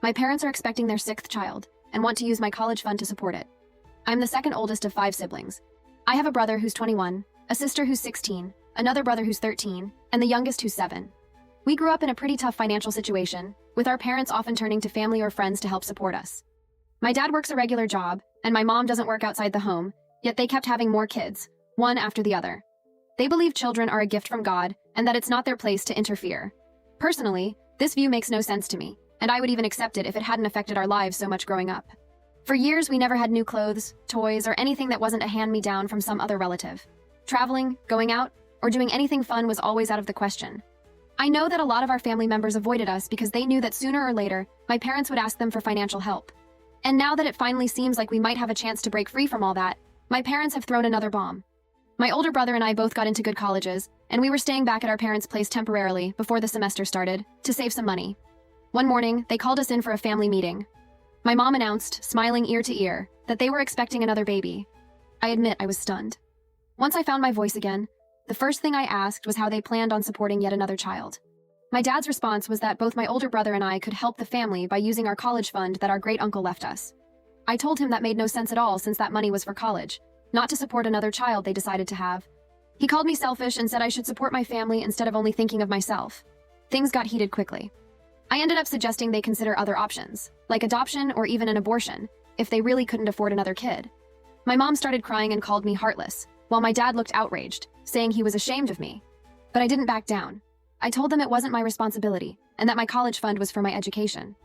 My parents are expecting their sixth child and want to use my college fund to support it. I'm the second oldest of 5 siblings. I have a brother who's 21, a sister who's 16, another brother who's 13, and the youngest who's 7. We grew up in a pretty tough financial situation, with our parents often turning to family or friends to help support us. My dad works a regular job, and my mom doesn't work outside the home, yet they kept having more kids, one after the other. They believe children are a gift from God and that it's not their place to interfere. Personally, this view makes no sense to me, and I would even accept it if it hadn't affected our lives so much growing up. For years, we never had new clothes, toys, or anything that wasn't a hand-me-down from some other relative. Traveling, going out, or doing anything fun was always out of the question. I know that a lot of our family members avoided us because they knew that sooner or later, my parents would ask them for financial help. And now that it finally seems like we might have a chance to break free from all that, my parents have thrown another bomb. My older brother and I both got into good colleges, and we were staying back at our parents' place temporarily before the semester started, to save some money. One morning, they called us in for a family meeting. My mom announced, smiling ear to ear, that they were expecting another baby. I admit I was stunned. Once I found my voice again, the first thing I asked was how they planned on supporting yet another child. My dad's response was that both my older brother and I could help the family by using our college fund that our great-uncle left us. I told him that made no sense at all since that money was for college, not to support another child they decided to have. He called me selfish and said I should support my family instead of only thinking of myself. Things got heated quickly. I ended up suggesting they consider other options, like adoption or even an abortion, if they really couldn't afford another kid. My mom started crying and called me heartless, while my dad looked outraged, saying he was ashamed of me. But I didn't back down. I told them it wasn't my responsibility, and that my college fund was for my education.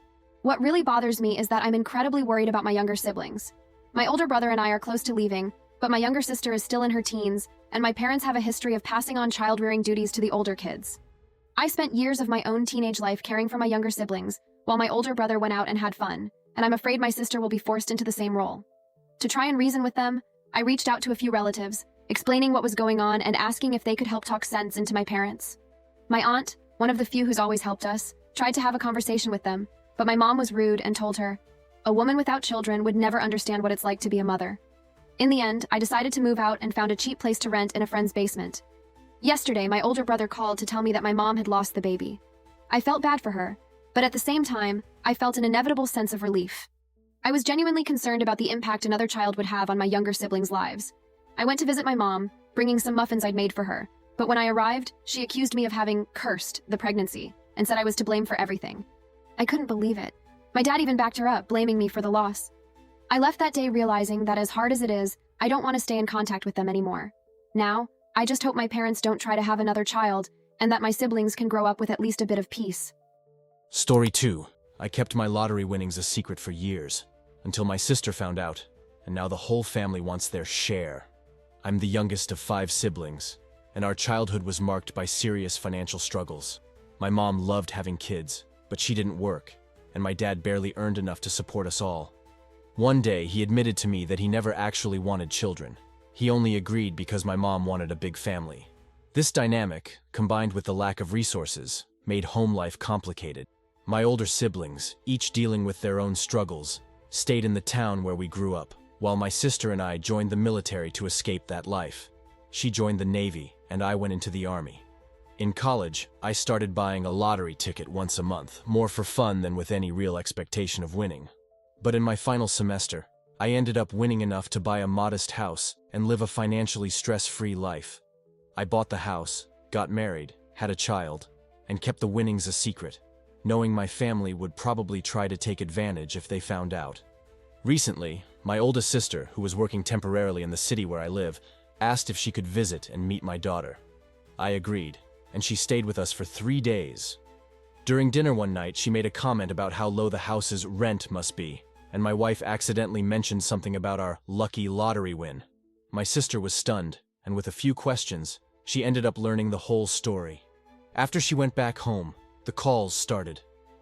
What really bothers me is that I'm incredibly worried about my younger siblings. My older brother and I are close to leaving, but my younger sister is still in her teens, and my parents have a history of passing on child-rearing duties to the older kids. I spent years of my own teenage life caring for my younger siblings, while my older brother went out and had fun, and I'm afraid my sister will be forced into the same role. To try and reason with them, I reached out to a few relatives, explaining what was going on and asking if they could help talk sense into my parents. My aunt, one of the few who's always helped us, tried to have a conversation with them, but my mom was rude and told her, "A woman without children would never understand what it's like to be a mother." In the end, I decided to move out and found a cheap place to rent in a friend's basement. Yesterday, my older brother called to tell me that my mom had lost the baby. I felt bad for her, but at the same time, I felt an inevitable sense of relief. I was genuinely concerned about the impact another child would have on my younger siblings' lives. I went to visit my mom, bringing some muffins I'd made for her, but when I arrived, she accused me of having cursed the pregnancy and said I was to blame for everything. I couldn't believe it. My dad even backed her up, blaming me for the loss. I left that day realizing that as hard as it is, I don't want to stay in contact with them anymore. Now, I just hope my parents don't try to have another child and that my siblings can grow up with at least a bit of peace. Story 2. I kept my lottery winnings a secret for years, until my sister found out, and now the whole family wants their share. I'm the youngest of 5 siblings, and our childhood was marked by serious financial struggles. My mom loved having kids, but she didn't work, and my dad barely earned enough to support us all. One day, he admitted to me that he never actually wanted children. He only agreed because my mom wanted a big family. This dynamic, combined with the lack of resources, made home life complicated. My older siblings, each dealing with their own struggles, stayed in the town where we grew up, while my sister and I joined the military to escape that life. She joined the Navy, and I went into the Army. In college, I started buying a lottery ticket once a month, more for fun than with any real expectation of winning. But in my final semester, I ended up winning enough to buy a modest house and live a financially stress-free life. I bought the house, got married, had a child, and kept the winnings a secret, knowing my family would probably try to take advantage if they found out. Recently, my oldest sister, who was working temporarily in the city where I live, asked if she could visit and meet my daughter. I agreed, and she stayed with us for 3 days. During dinner one night, she made a comment about how low the house's rent must be, and my wife accidentally mentioned something about our lucky lottery win. My sister was stunned, and with a few questions, she ended up learning the whole story. After she went back home, the calls started.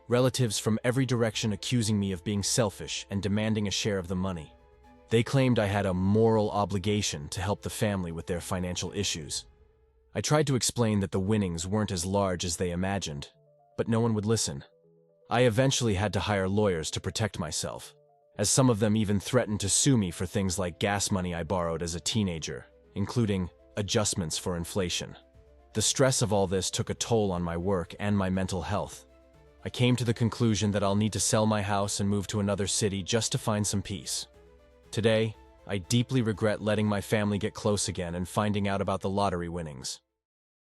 Relatives from every direction accusing me of being selfish and demanding a share of the money. They claimed I had a moral obligation to help the family with their financial issues. I tried to explain that the winnings weren't as large as they imagined, but no one would listen. I eventually had to hire lawyers to protect myself, as some of them even threatened to sue me for things like gas money I borrowed as a teenager, including adjustments for inflation. The stress of all this took a toll on my work and my mental health. I came to the conclusion that I'll need to sell my house and move to another city just to find some peace. Today, I deeply regret letting my family get close again and finding out about the lottery winnings.